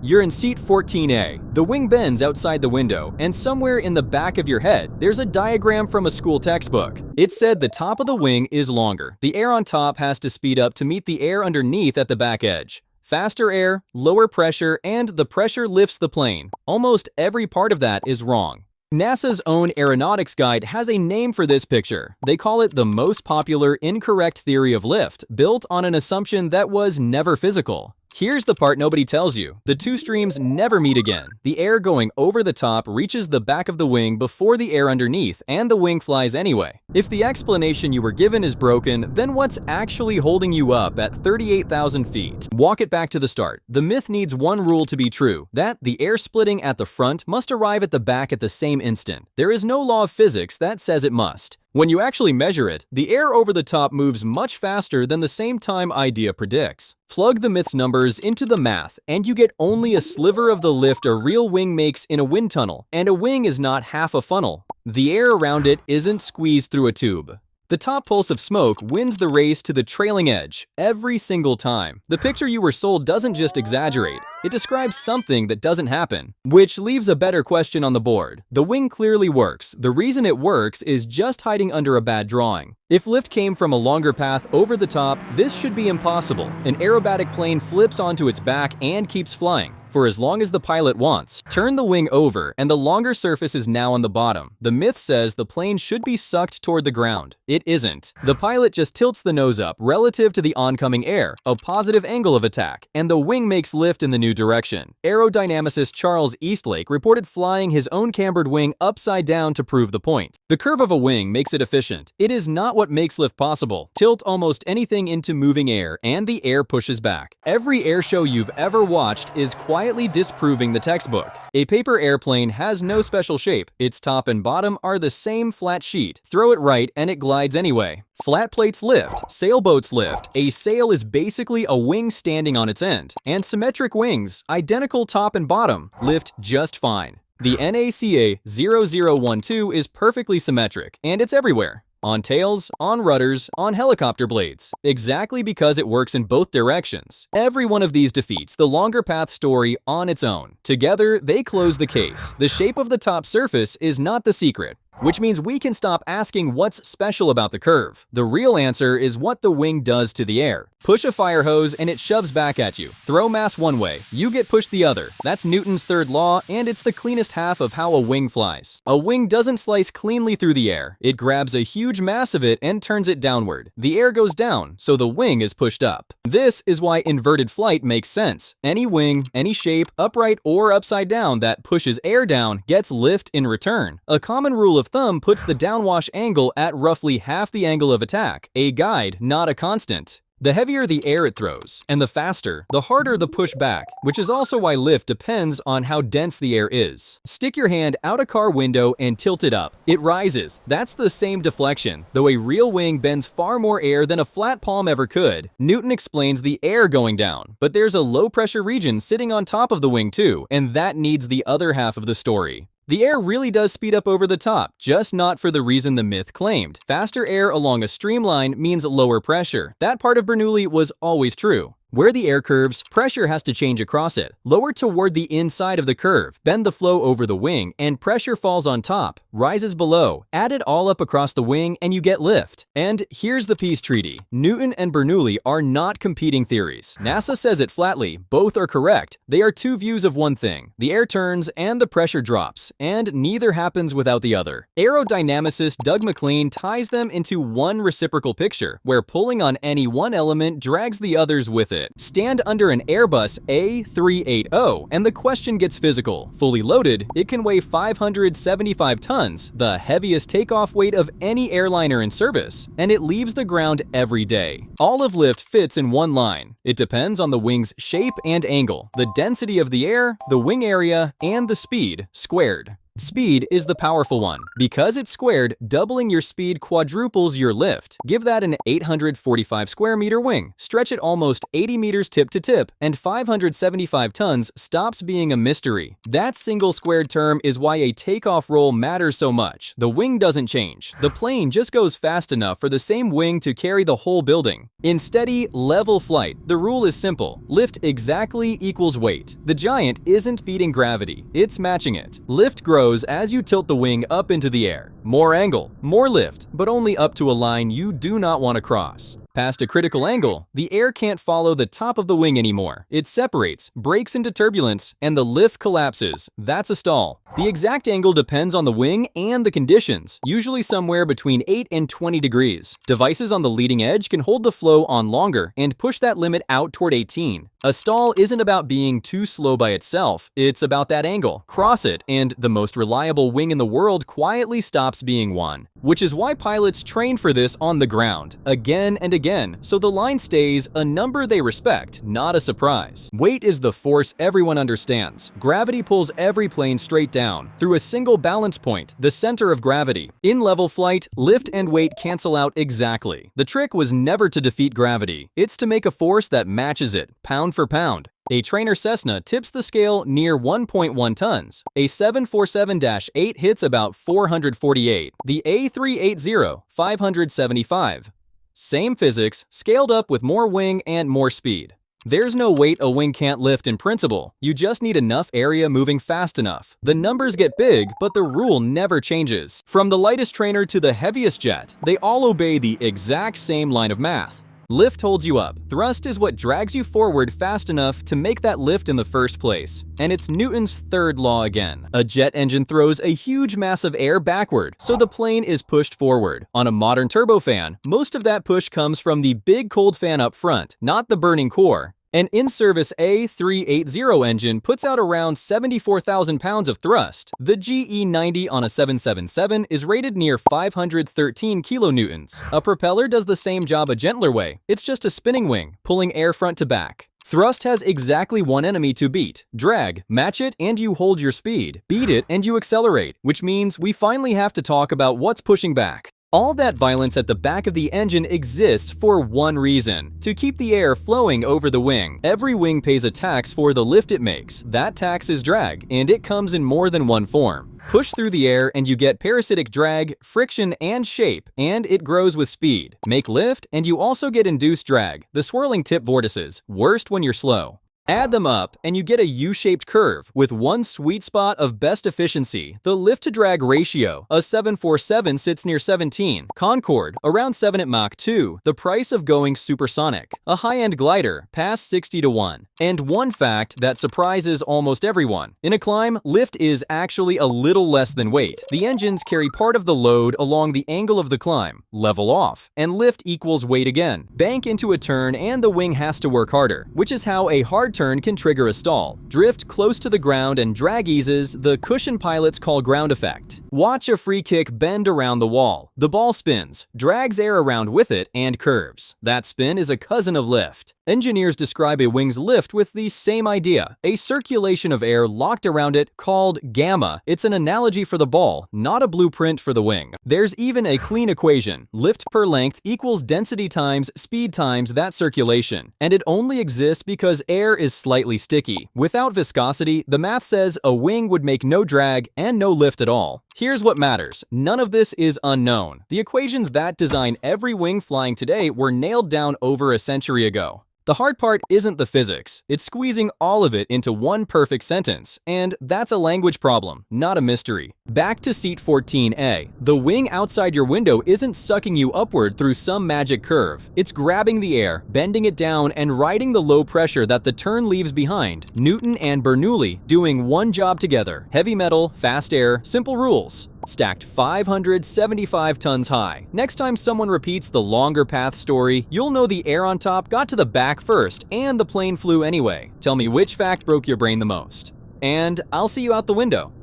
You're in seat 14A. The wing bends outside the window, and somewhere in the back of your head, there's a diagram from a school textbook. It said the top of the wing is longer. The air on top has to speed up to meet the air underneath at the back edge. Faster air, lower pressure, and the pressure lifts the plane. Almost every part of that is wrong. NASA's own aeronautics guide has a name for this picture. They call it the most popular incorrect theory of lift, built on an assumption that was never physical. Here's the part nobody tells you. The two streams never meet again. The air going over the top reaches the back of the wing before the air underneath, and the wing flies anyway. If the explanation you were given is broken, then what's actually holding you up at 38,000 feet? Walk it back to the start. The myth needs one rule to be true, that the air splitting at the front must arrive at the back at the same instant. There is no law of physics that says it must. When you actually measure it, the air over the top moves much faster than the same time idea predicts. Plug the myth's numbers into the math, and you get only a sliver of the lift a real wing makes in a wind tunnel, and a wing is not half a funnel. The air around it isn't squeezed through a tube. The top pulse of smoke wins the race to the trailing edge every single time. The picture you were sold doesn't just exaggerate, it describes something that doesn't happen. Which leaves a better question on the board. The wing clearly works. The reason it works is just hiding under a bad drawing. If lift came from a longer path over the top, this should be impossible. An aerobatic plane flips onto its back and keeps flying for as long as the pilot wants. Turn the wing over, and the longer surface is now on the bottom. The myth says the plane should be sucked toward the ground. It isn't. The pilot just tilts the nose up relative to the oncoming air, a positive angle of attack, and the wing makes lift in the new direction. Aerodynamicist Charles Eastlake reported flying his own cambered wing upside down to prove the point. The curve of a wing makes it efficient. It is not what makes lift possible. Tilt almost anything into moving air, and the air pushes back. Every air show you've ever watched is quietly disproving the textbook. A paper airplane has no special shape. Its top and bottom are the same flat sheet. Throw it right and it glides anyway. Flat plates lift, sailboats lift. A sail is basically a wing standing on its end. And symmetric wings, identical top and bottom, lift just fine. The NACA 0012 is perfectly symmetric, and it's everywhere. On tails, on rudders, on helicopter blades. Exactly because it works in both directions. Every one of these defeats the longer path story on its own. Together, they close the case. The shape of the top surface is not the secret, which means we can stop asking what's special about the curve. The real answer is what the wing does to the air. Push a fire hose and it shoves back at you. Throw mass one way, you get pushed the other. That's Newton's third law, and it's the cleanest half of how a wing flies. A wing doesn't slice cleanly through the air. It grabs a huge mass of it and turns it downward. The air goes down, so the wing is pushed up. This is why inverted flight makes sense. Any wing, any shape, upright or upside down, that pushes air down gets lift in return. A common rule of thumb puts the downwash angle at roughly half the angle of attack, a guide, not a constant. The heavier the air it throws, and the faster, the harder the push back, which is also why lift depends on how dense the air is. Stick your hand out a car window and tilt it up. It rises. That's the same deflection, though a real wing bends far more air than a flat palm ever could. Newton explains the air going down, but there's a low pressure region sitting on top of the wing too, and that needs the other half of the story. The air really does speed up over the top, just not for the reason the myth claimed. Faster air along a streamline means lower pressure. That part of Bernoulli was always true. Where the air curves, pressure has to change across it. Lower toward the inside of the curve, bend the flow over the wing, and pressure falls on top, rises below. Add it all up across the wing and you get lift. And here's the peace treaty. Newton and Bernoulli are not competing theories. NASA says it flatly, both are correct. They are two views of one thing. The air turns and the pressure drops, and neither happens without the other. Aerodynamicist Doug McLean ties them into one reciprocal picture, where pulling on any one element drags the others with it. Stand under an Airbus A380 and the question gets physical. Fully loaded, it can weigh 575 tons, the heaviest takeoff weight of any airliner in service, and it leaves the ground every day. All of lift fits in one line. It depends on the wing's shape and angle, the density of the air, the wing area, and the speed squared. Speed is the powerful one. Because it's squared, doubling your speed quadruples your lift. Give that an 845 square meter wing, stretch it almost 80 meters tip to tip, and 575 tons stops being a mystery. That single squared term is why a takeoff roll matters so much. The wing doesn't change. The plane just goes fast enough for the same wing to carry the whole building. In steady, level flight, the rule is simple. Lift exactly equals weight. The giant isn't beating gravity, it's matching it. Lift grows as you tilt the wing up into the air. More angle, more lift, but only up to a line you do not want to cross. Past a critical angle, the air can't follow the top of the wing anymore. It separates, breaks into turbulence, and the lift collapses. That's a stall. The exact angle depends on the wing and the conditions, usually somewhere between 8 and 20 degrees. Devices on the leading edge can hold the flow on longer and push that limit out toward 18. A stall isn't about being too slow by itself, it's about that angle. Cross it, and the most reliable wing in the world quietly stops being one. Which is why pilots train for this on the ground, again and again, so the line stays a number they respect, not a surprise. Weight is the force everyone understands. Gravity pulls every plane straight down, through a single balance point, the center of gravity. In level flight, lift and weight cancel out exactly. The trick was never to defeat gravity, it's to make a force that matches it, pound for pound. A trainer Cessna tips the scale near 1.1 tons. A 747-8 hits about 448. The A380, 575. Same physics, scaled up with more wing and more speed. There's no weight a wing can't lift in principle. You just need enough area moving fast enough. The numbers get big, but the rule never changes. From the lightest trainer to the heaviest jet, they all obey the exact same line of math. Lift holds you up. Thrust is what drags you forward fast enough to make that lift in the first place. And it's Newton's third law again. A jet engine throws a huge mass of air backward, so the plane is pushed forward. On a modern turbofan, most of that push comes from the big cold fan up front, not the burning core. An in-service A380 engine puts out around 74,000 pounds of thrust. The GE90 on a 777 is rated near 513 kilonewtons. A propeller does the same job a gentler way. It's just a spinning wing, pulling air front to back. Thrust has exactly one enemy to beat. Drag, match it, and you hold your speed. Beat it, and you accelerate, which means we finally have to talk about what's pushing back. All that violence at the back of the engine exists for one reason: to keep the air flowing over the wing. Every wing pays a tax for the lift it makes. That tax is drag, and it comes in more than one form. Push through the air and you get parasitic drag, friction, and shape, and it grows with speed. Make lift, and you also get induced drag, the swirling tip vortices, worst when you're slow. Add them up, and you get a U-shaped curve with one sweet spot of best efficiency, the lift-to-drag ratio. A 747 sits near 17. Concorde, around 7 at Mach 2, the price of going supersonic. A high-end glider, past 60 to 1. And one fact that surprises almost everyone. In a climb, lift is actually a little less than weight. The engines carry part of the load along the angle of the climb. Level off, and lift equals weight again. Bank into a turn, and the wing has to work harder, which is how a hard turn can trigger a stall. Drift close to the ground and drag eases, the cushion pilots call ground effect. Watch a free kick bend around the wall. The ball spins, drags air around with it, and curves. That spin is a cousin of lift. Engineers describe a wing's lift with the same idea, a circulation of air locked around it called gamma. It's an analogy for the ball, not a blueprint for the wing. There's even a clean equation. Lift per length equals density times speed times that circulation. And it only exists because air is slightly sticky. Without viscosity, the math says a wing would make no drag and no lift at all. Here's what matters. None of this is unknown. The equations that design every wing flying today were nailed down over a century ago. The hard part isn't the physics, it's squeezing all of it into one perfect sentence, and that's a language problem, not a mystery. Back to seat 14A. The wing outside your window isn't sucking you upward through some magic curve. It's grabbing the air, bending it down, and riding the low pressure that the turn leaves behind. Newton and Bernoulli doing one job together. Heavy metal, fast air, simple rules. Stacked 575 tons high. Next time someone repeats the longer path story, you'll know the air on top got to the back first, and the plane flew anyway. Tell me which fact broke your brain the most. And I'll see you out the window.